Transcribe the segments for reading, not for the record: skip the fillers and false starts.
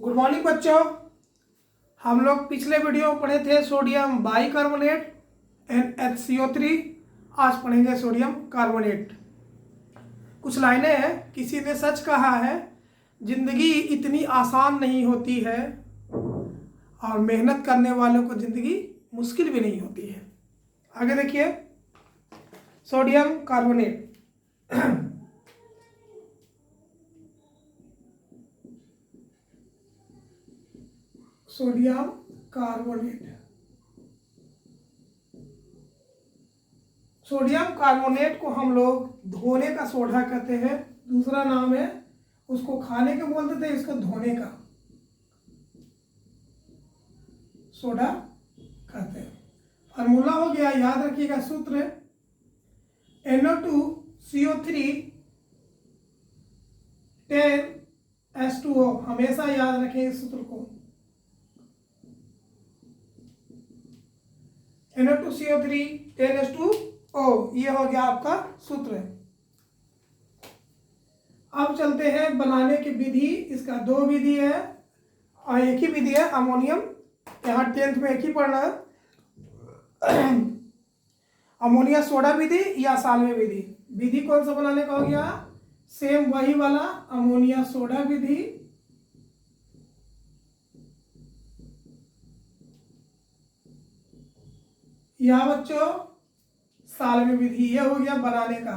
Good morning बच्चों। हम लोग पिछले वीडियो में पढ़े थे सोडियम बाइकार्बोनेट NaCO3। आज पढ़ेंगे सोडियम कार्बोनेट। कुछ लाइनें हैं। किसी ने सच कहा है, जिंदगी इतनी आसान नहीं होती है और मेहनत करने वालों को जिंदगी मुश्किल भी नहीं होती है। आगे देखिए, sodium carbonate. Sodium carbonate, sodium carbonate को हम लोग धोने का सोडा कहते हैं। दूसरा नाम है, उसको खाने के बोलते थे, इसको धोने का सोडा कहते हैं। फार्मूला हो गया, याद रखिएगा सूत्र NO2CO3 10H2O। हमेशा याद रखें इस सूत्र को। NO2CO3 10H2O, ये हो गया आपका सूत्र। अब चलते हैं बनाने की विधि। इसका दो विधि है और एक ही विधि है, अमोनियम। यहाँ 10th में एक ही पढ़ना है, अमोनिया सोडा विधि या साल्वे विधि। विधि कौन सा बनाने का हो गया? सेम वही वाला, अमोनिया सोडा विधि या बच्चों साल्वे विधि। यह हो गया बनाने का।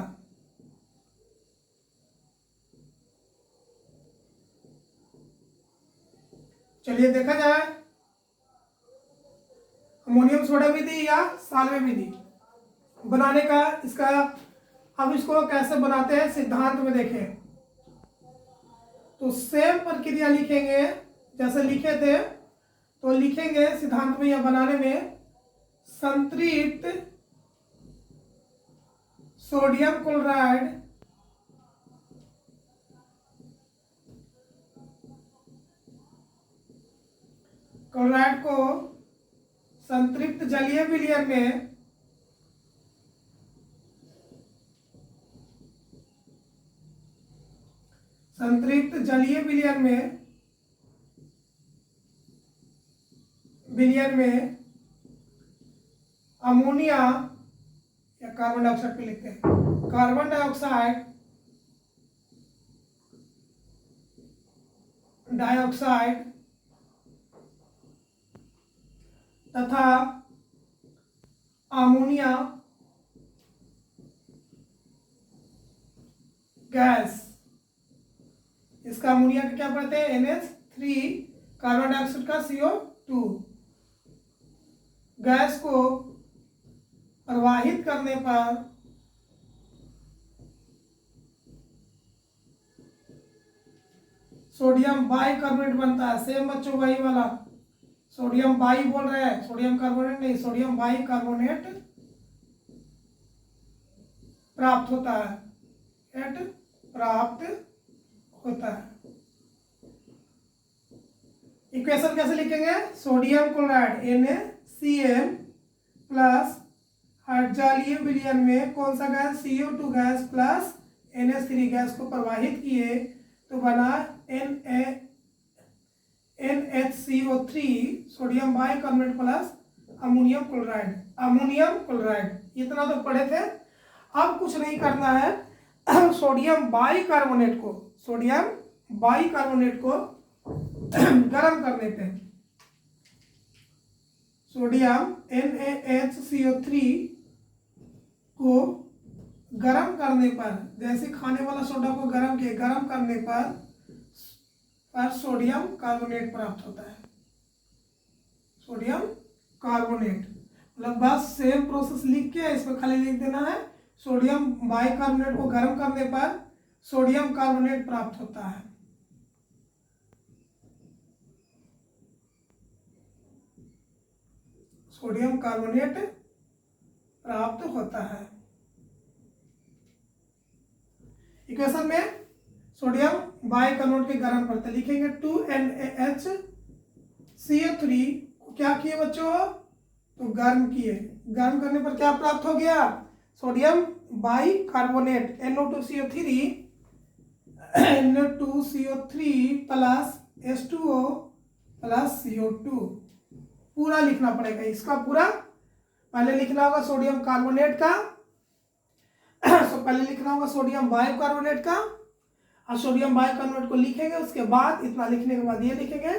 चलिए देखा जाए, अमोनियम सोडा विधि या साल्वे विधि बनाने का। इसका हम इसको कैसे बनाते हैं सिद्धांत में देखें तो सेम प्रक्रिया लिखेंगे जैसे लिखे थे, तो लिखेंगे सिद्धांत में या बनाने में संतृप्त सोडियम क्लोराइड को संतृप्त जलीय विलयन में अमोनिया या कार्बन डाइऑक्साइड पे लिखते हैं, कार्बन डाइऑक्साइड तथा अमोनिया गैस। इसका अमोनिया का क्या पढ़ते हैं? NH3, कार्बन डाइऑक्साइड का CO2। गैस को प्रवाहित करने पर सोडियम बाइकार्बोनेट बनता है। सेम बच्चों वही वाला, सोडियम बाई बोल रहे हैं, सोडियम कार्बोनेट नहीं, सोडियम बाइकार्बोनेट प्राप्त होता है। इक्वेशन कैसे लिखेंगे? सोडियम क्लोराइड NaCl प्लस जलीय विलयन में कौन सा gas? CO2 gas plus NH3 gas को प्रवाहित किए तो बना NaCO3, sodium bicarbonate plus ammonium chloride. इतना तो पढ़े थे। अब कुछ नहीं करना है। सोडियम बाइकार्बोनेट को गर्म करने पे, सोडियम NaHCO3 को गर्म करने पर, जैसे खाने वाला सोडा को गर्म करने पर सोडियम कार्बोनेट प्राप्त होता है। सोडियम कार्बोनेट मतलब बस सेम प्रोसेस लिख के इसमें खाली लिख देना है, सोडियम बाइकार्बोनेट को गर्म करने पर सोडियम कार्बोनेट प्राप्त होता है। सोडियम कार्बोनेट प्राप्त होता है। इक्वेशन में सोडियम बाइकार्बोनेट के गर्म करते लिखेंगे 2NaHCO3 को क्या किए बच्चों? तो गर्म किए। गर्म करने पर क्या प्राप्त हो गया? Sodium bicarbonate NO2CO3 plus H2O plus CO2 पूरा लिखना पड़ेगा, इसका पूरा पहले लिखना होगा सोडियम कार्बोनेट का पहले लिखना होगा सोडियम बाइकार्बोनेट का, और सोडियम बाइकार्बोनेट को लिखेंगे, उसके बाद इतना लिखने के बाद ये लिखेंगे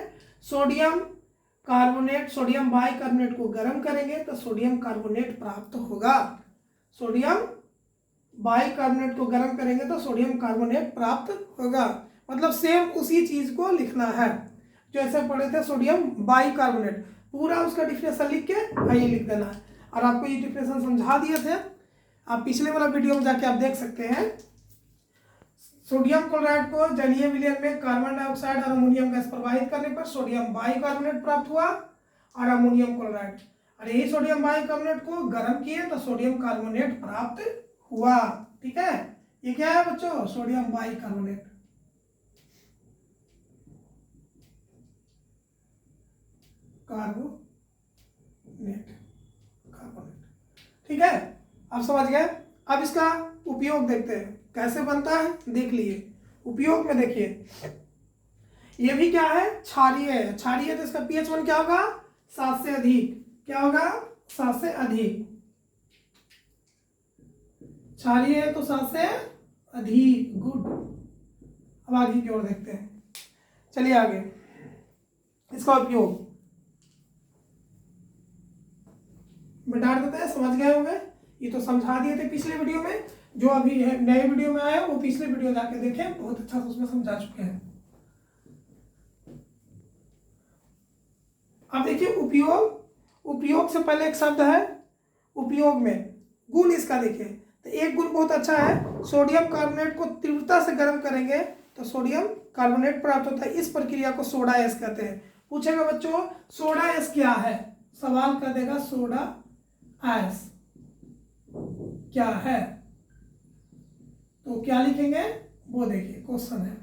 सोडियम कार्बोनेट, सोडियम बाइकार्बोनेट को गर्म करेंगे तो सोडियम कार्बोनेट प्राप्त होगा। सोडियम बाइकार्बोनेट को गर्म करेंगे तो सोडियम कार्बोनेट प्राप्त होगा। मतलब सेम उसी चीज को लिखना है जैसे पढ़े थे सोडियम बाइकार्बोनेट, पूरा उसका डिफिनेशन लिख के आइए लिख देना है। और आपको ये डिफिनेशन समझा दिए थे, आप पिछले वाला वीडियो में जाके आप देख सकते हैं। सोडियम क्लोराइड को जलीय विलयन में कार्बन डाइऑक्साइड और अमोनियम गैस प्रवाहित करने पर सोडियम बाइकार्बोनेट प्राप्त हुआ और अमोनियम क्लोराइड, और यही सोडियम बाइकार्बोनेट को गर्म किए तो सोडियम कार्बोनेट प्राप्त हुआ। ठीक है, ये क्या है बच्चों? Sodium bicarbonate. कार्बोनेट। ठीक है, आप समझ गए। अब इसका उपयोग देखते हैं कैसे बनता है, देख लिए। उपयोग में देखिए, ये भी क्या है? क्षारीय है। क्षारीय है तो इसका pH 1 क्या होगा? 7 से अधिक। क्या होगा? 7 से अधिक। क्षारीय है तो 7 से अधिक। गुड। अब आगे की ओर देखते हैं, चलिए आगे। इसका उपयोग मिटा देते हैं, समझ गए होंगे। ये तो समझा दिए थे पिछले वीडियो में, जो अभी नए वीडियो में आया वो पिछले वीडियो जाके देखें, बहुत अच्छा से उसमें समझा चुके हैं। अब देखिए उपयोग। उपयोग से पहले एक शब्द है उपयोग में, गुण इसका देखिए। तो एक गुण बहुत अच्छा है, सोडियम कार्बोनेट को तीव्रता से गर्म करेंगे तो सोडियम कार्बोनेट प्राप्त होता है। इस प्रक्रिया को सोडा एस कहते हैं। पूछेगा बच्चों सोडा एस क्या है, सवाल कर देगा सोडा एस क्या है, तो क्या लिखेंगे वो देखिए, क्वेश्चन है।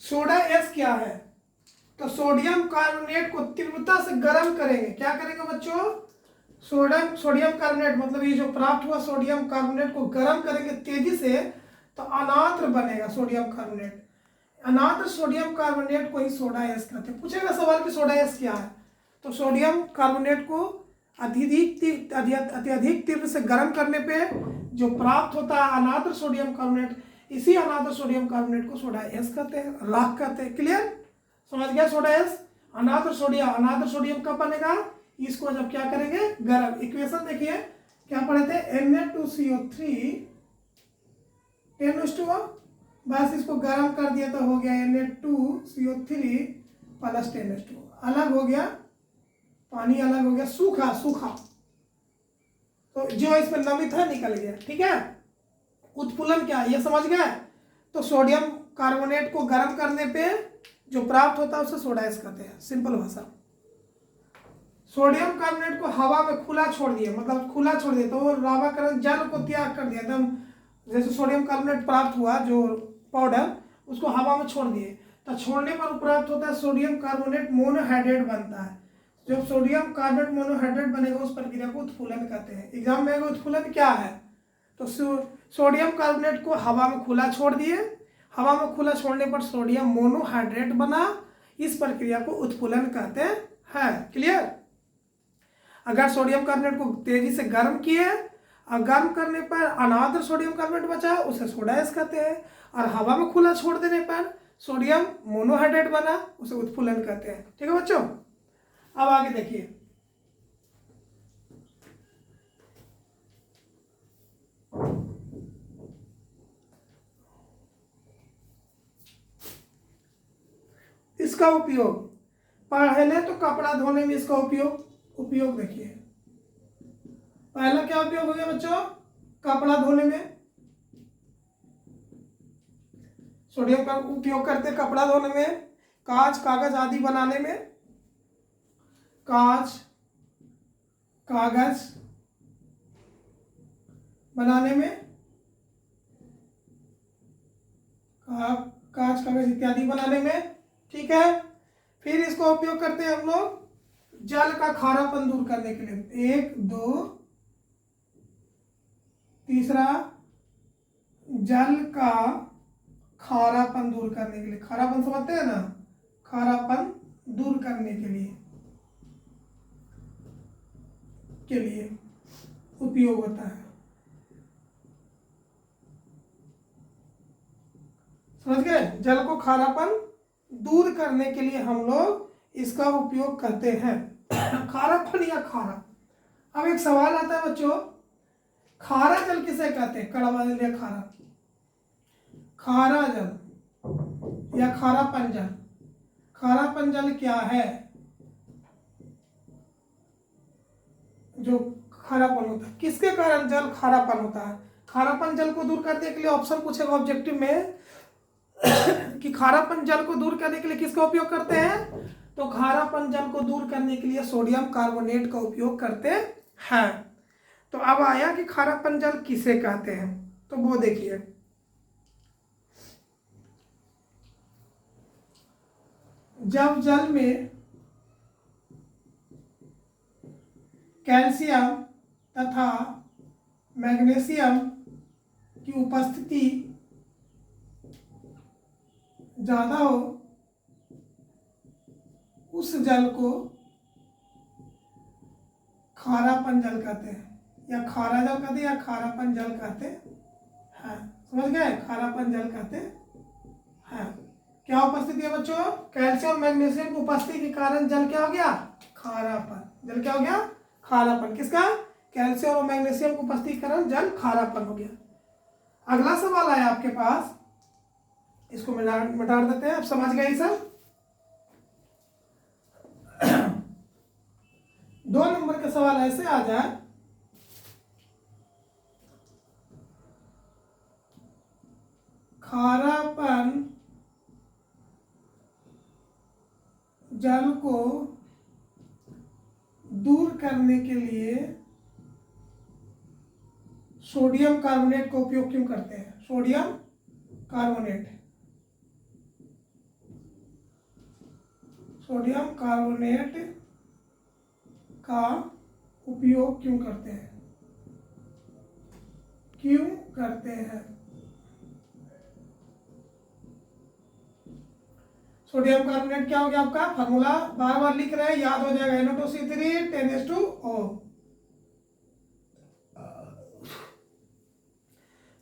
सोडा एस क्या है? तो सोडियम कार्बोनेट को तीव्रता से गर्म करेंगे। क्या करेंगे बच्चों? सोडियम कार्बोनेट मतलब ये जो प्राप्त हुआ सोडियम कार्बोनेट को गर्म करेंगे तेजी से, तो अनाद्र बनेगा सोडियम कार्बोनेट। अनाद्र सोडियम कार्बोनेट को ही सोडा एस कहते हैं। पूछेगा सवाल कि सोडा एस क्या है, तो सोडियम कार्बोनेट को अत्यधिक तीव्र से गर्म करने पे जो प्राप्त होता है अनाद्र सोडियम कार्बोनेट, इसी अनाद्र सोडियम कार्बोनेट को सोडा एस कहते हैं, राख कहते हैं। क्लियर? समझ गया? सोडा एस अनाद्र सोडियम कब बनेगा? इसको जब क्या करेंगे? गर्म। इक्वेशन देखिए क्या पढ़े थे? Na2CO3 10:1, बस इसको गर्म कर दिया तो हो गया Na2CO3 प्लस 10:2। अलग हो गया, पानी अलग हो गया, सूखा सूखा, तो जो इसमें नमी था निकल गया। ठीक है, उत्फुल्लन क्या है ये समझ गए? तो सोडियम कार्बोनेट को गर्म करने पे जो प्राप्त होता है उसे सोडा एस कहते हैं, सिंपल भाषा। सोडियम कार्बोनेट को हवा में खुला छोड़ दिए, मतलब खुला छोड़ दिया तो वो रावाकरण जल को त्याग कर दिया एकदम। जैसे सोडियम कार्बोनेट प्राप्त हुआ जो पाउडर, उसको हवा में छोड़ दिए, तो छोड़ने पर प्राप्त होता है सोडियम कार्बोनेट मोनोहाइड्रेट बनता है। जब सोडियम कार्बोनेट मोनोहाइड्रेट बनेगा उस प्रक्रिया को उत्फुल्लन कहते हैं। एग्जाम में उत्फुल्लन क्या है? तो सोडियम कार्बोनेट को हवा में खुला छोड़ दिए, हवा में खुला छोड़ने पर सोडियम मोनोहाइड्रेट बना, इस प्रक्रिया को उत्फुल्लन कहते हैं। क्लियर? अगर सोडियम कार्बोनेट को तेजी से गर्म किए और गर्म करने पर अनाद्र सोडियम कार्बोनेट बचा, उसे सोडा एस कहते हैं। और हवा में खुला छोड़ देने पर सोडियम मोनोहाइड्रेट बना, उसे उत्फुल्लन कहते हैं। ठीक है बच्चों, अब आगे देखिए। इसका उपयोग पहले तो कपड़ा धोने में इसका उपयोग देखिए। पहला क्या उपयोग हो गया बच्चों? कपड़ा धोने में सोडियम का उपयोग करते हैं, कपड़ा धोने में, कांच कागज आदि बनाने में, कांच कागज बनाने में, कांच कागज इत्यादि बनाने में। ठीक है, फिर इसको उपयोग करते हैं हम लोग जल का खारापन दूर करने के लिए, 1 2 तीसरा, जल का खारापन दूर करने के लिए, खारापन समझते हैं ना, खारापन दूर करने के लिए उपयोग होता है। समझ गए? जल को खारापन दूर करने के लिए हम लोग इसका उपयोग करते हैं। खारापन या खारा। अब एक सवाल आता है बच्चों, खारा जल किसे कहते हैं? कड़वा जल या खारा? खारा जल या खारापन जल। खारापन जल क्या है? जो खारापन होता है, किसके कारण जल खारापन होता है? खारापन जल को दूर करने के लिए ऑप्शन पूछेगा ऑब्जेक्टिव में कि खारापन जल को दूर करने के लिए किसका उपयोग करते हैं? तो खारापन जल को दूर करने के लिए सोडियम कार्बोनेट का उपयोग करते हैं। तो अब आया कि खारापन जल किसे कहते हैं, तो वो देखिए, जब जल में कैल्शियम तथा मैग्नीशियम की उपस्थिति ज्यादा हो, उस जल को खारापन जल कहते हैं, या खारा जल कहते हैं, या खारापन जल कहते हैं। समझ गए? खारापन जल कहते हैं। क्या उपस्थिति है बच्चों? कैल्शियम और मैग्नीशियम की उपस्थिति के कारण जल क्या हो गया? खारापन। जल क्या हो गया? खारापन। किसका? कैल्शियम और मैग्नीशियम की उपस्थिति के कारण जल खारापन हो गया। अगला सवाल आया आपके पास, इसको मिटा देते हैं। अब समझ गए सब? 2 नंबर का सवाल ऐसे आ जाए, खारापन जल को दूर करने के लिए सोडियम कार्बोनेट का उपयोग क्यों करते हैं? सोडियम कार्बोनेट, सोडियम कार्बोनेट का उपयोग क्यों करते हैं? क्यों करते हैं? सोडियम कार्बोनेट क्या हो गया आपका? फार्मूला बार बार लिख रहे हैं, याद हो जाएगा। NO2C3 10:O।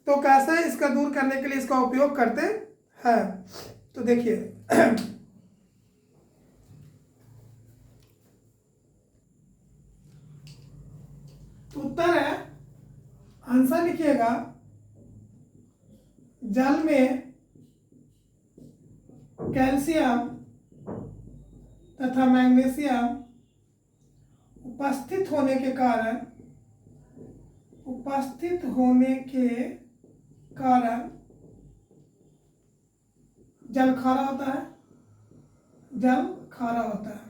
तो कैसे इसका दूर करने के लिए इसका उपयोग करते हैं? तो देखिए, उत्तर है, आंसर लिखिएगा, जल में कैल्शियम तथा मैग्नीशियम उपस्थित होने के कारण जल खारा होता है। जल खारा होता है।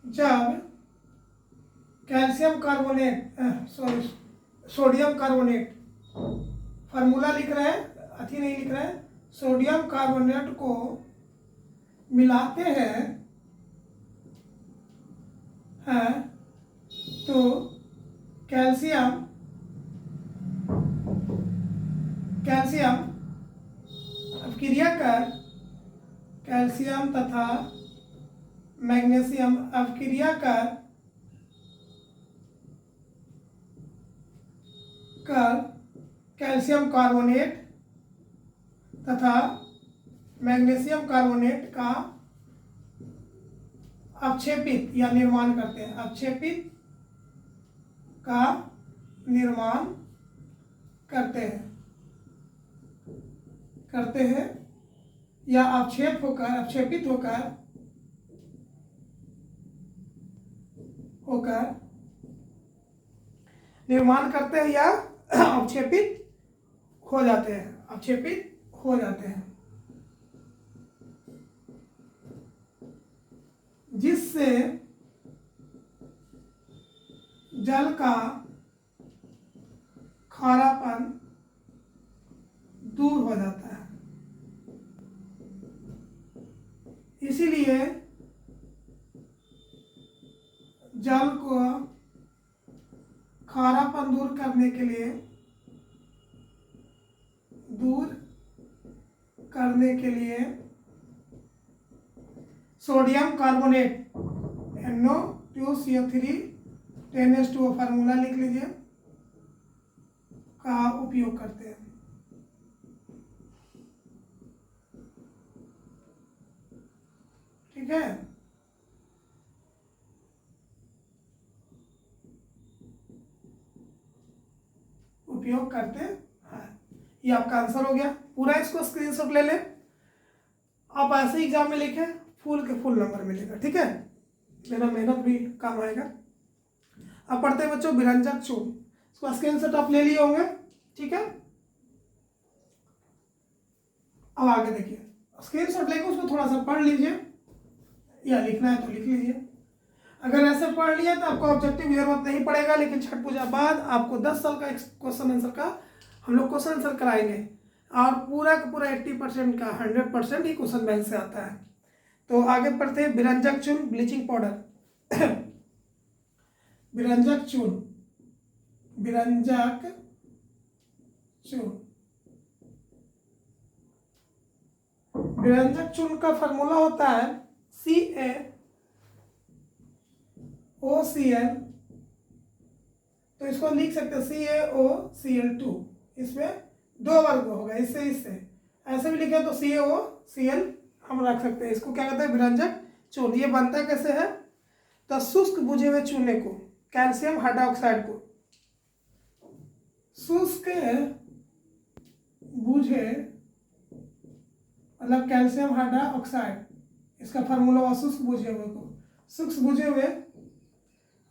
जब calcium carbonate sodium carbonate, formula लिख रहे हैं, अथी नहीं लिख रहे हैं, सोडियम कार्बोनेट को मिलाते हैं तो कैल्शियम अवक्रिया कर कैल्शियम तथा मैग्नीशियम अवक्रिया कर कैल्शियम कार्बोनेट तथा मैग्नीशियम कार्बोनेट का अवक्षेपित या निर्माण करते हैं। अवक्षेपित का निर्माण करते हैं या अवक्षेपित होकर निर्माण करते हैं या अवक्षेपित हो जाते हैं। जिससे जल का खारापन दूर हो जाता है। इसीलिए जल को खारापन दूर करने के लिए sodium carbonate NO2CO3 10H2O formula लिख लीजिए का उपयोग करते हैं। ठीक है, उपयोग करते हैं। ये आपका आंसर हो गया। पूरा इसको स्क्रीनशॉट ले लें, आप ऐसे एग्जाम में लिखें, फुल के फुल नंबर मिलेगा। ठीक है, मेरा मेहनत भी काम आएगा। अब पढ़ते हैं बच्चों विरंजक चूर्ण, इसको स्क्रीनशॉट आप ले लिए होंगे। ठीक है, अब आगे देखिए, स्क्रीनशॉट लेके उसको थोड़ा सा पढ़ लीजिए, या लिखना है तो लिख लीजिए। अगर ऐसे पढ़ लिया तो आपको ऑब्जेक्टिव जरूरत नहीं पड़ेगा, लेकिन छठ पूजा बाद आपको 10 साल का क्वेश्चन आंसर का हम लोग क्वेश्चन आंसर कराएंगे, और पूरा का पूरा 80% का 100% ही क्वेश्चन बैंक से आता है। तो आगे पढ़ते हैं विरंजक चूर्ण, ब्लीचिंग पाउडर। विरंजक चूर्ण, विरंजक चूर्ण, विरंजक चूर्ण का फार्मूला होता है CaOCl, तो इसको लिख सकते हैं CaOCl2। इसमें 2 वर्ग होगा, इससे ऐसे भी लिखे तो CaOCl हम रख सकते हैं। इसको क्या कहते हैं, विरंजक चूर्ण। ये बनता कैसे है, तो शुष्क बुझे हुए चूने को, कैल्शियम हाइड्रोक्साइड को, शुष्क बुझे मतलब कैल्शियम हाइड्रोक्साइड, इसका फार्मूला हुआ शुष्क बुझे हुए को, शुष्क बुझे हुए,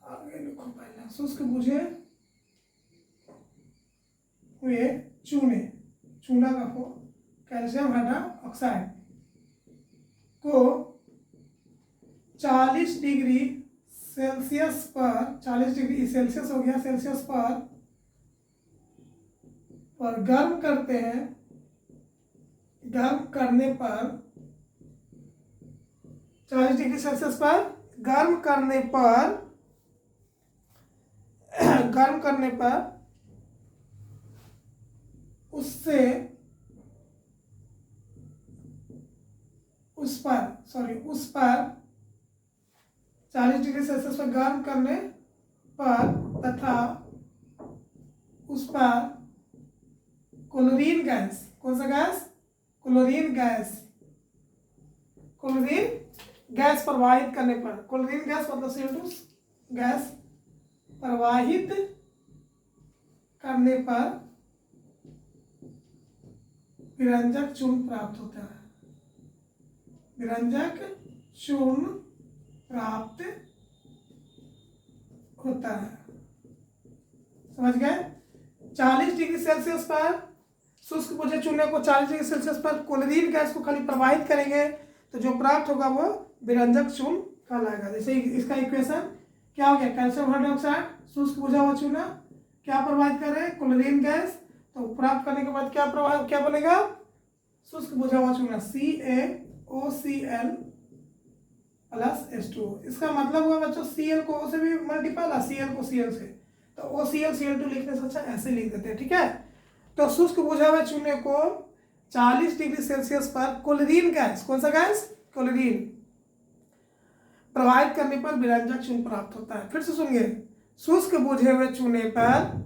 आगे लिखो पहले, शुष्क बुझे हुए चूना का हो कैल्शियम हाइड्रोक्साइड को 40 डिग्री सेल्सियस पर, 40 डिग्री सेल्सियस हो गया, सेल्सियस पर गर्म करते हैं। गर्म करने पर 40 डिग्री सेल्सियस पर गर्म करने पर उस पर 40 डिग्री सेल्सियस पर गर्म करने पर तथा उस पर क्लोरीन गैस, कौन सा गैस, क्लोरीन गैस प्रवाहित करने पर, क्लोरीन गैस मतलब CO2 गैस प्रवाहित करने पर विरंजक चूर्ण प्राप्त होता है। विरंजक चूर्ण प्राप्त होता है, समझ गए। 40 डिग्री सेल्सियस पर शुष्क बुझे चूने को 40 डिग्री सेल्सियस पर क्लोरीन गैस को खाली प्रवाहित करेंगे तो जो प्राप्त होगा वो विरंजक चूर्ण कहलाएगा। जैसे इसका इक्वेशन क्या हो गया, कैल्शियम हाइड्रोक्साइड शुष्क बुझा हुआ चूना क्या प्रवाहित कर रहे हैं, क्लोरीन गैस, तो प्राप्त करने के बाद क्या बनेगा, शुष्क बुझा हुआ चूना CaOCl प्लस H2O। इसका मतलब हुआ बच्चों Cl को O से भी मल्टीपल, Cl को Cl से, तो OCl Cl2 लिखने से अच्छा ऐसे लिख देते हैं। ठीक है, तो शुष्क बुझा हुए चूने को 40 डिग्री सेल्सियस पर क्लोरीन गैस, कौन सा गैस, क्लोरीन प्रवाहित करने पर विरंजक चूर्ण प्राप्त होता है। फिर से सुनिए, शुष्क बुझे हुए चूने पर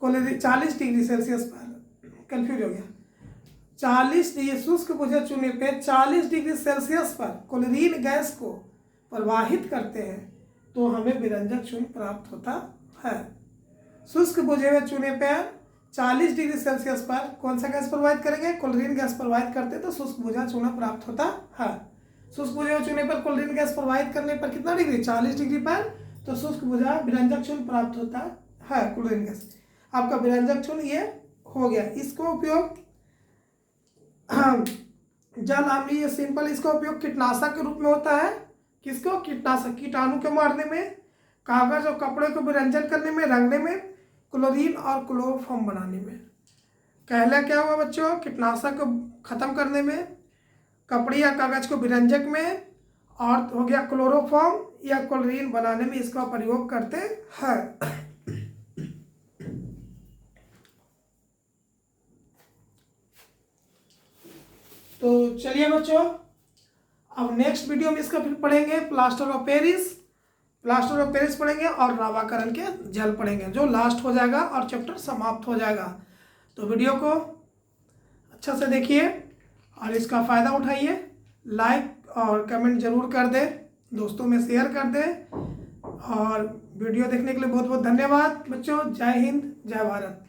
40 डिग्री सेल्सियस पर, कंफ्यूज हो गया, 40 डिग्री शुष्क बुझे चूने पे 40 डिग्री सेल्सियस पर क्लोरीन गैस को प्रवाहित करते हैं तो हमें विरंजक चूर्ण प्राप्त होता है। शुष्क बुझे हुए चूने पे 40 डिग्री सेल्सियस पर कौन सा गैस प्रवाहित करेंगे, क्लोरीन गैस प्रवाहित करते तो शुष्क बुझा चूना प्राप्त होता है। शुष्क बुझे हुए चूने पर क्लोरीन गैस प्रवाहित करने पर कितना डिग्री, 40 डिग्री पर, तो शुष्क बुझा विरंजक चूर्ण प्राप्त होता है, क्लोरीन गैस। आपका विरंजक चूर्ण ये हो गया। इसको उपयोग जल अम्लीय सिंपल, इसका उपयोग कीटनाशक के रूप में होता है। किसको, कीटनाशक, कीटाणु के मारने में, कागज और कपड़े को विरंजन करने में, रंगने में, क्लोरीन और क्लोरोफॉर्म बनाने में। पहला क्या हुआ बच्चों, कीटनाशक को खत्म करने में, कपड़े या कागज को विरंजक में, और हो गया क्लोरोफॉर्म या क्लोरीन बनाने में इसका प्रयोग करते हैं। तो चलिए बच्चों, अब नेक्स्ट वीडियो में इसका फिर पढ़ेंगे प्लास्टर ऑफ पेरिस पढ़ेंगे और नावाकरण के जल पढ़ेंगे, जो लास्ट हो जाएगा और चैप्टर समाप्त हो जाएगा। तो वीडियो को अच्छा से देखिए और इसका फ़ायदा उठाइए। लाइक और कमेंट जरूर कर दें, दोस्तों में शेयर कर दें, और वीडियो देखने के लिए बहुत बहुत धन्यवाद बच्चों। जय हिंद, जय भारत।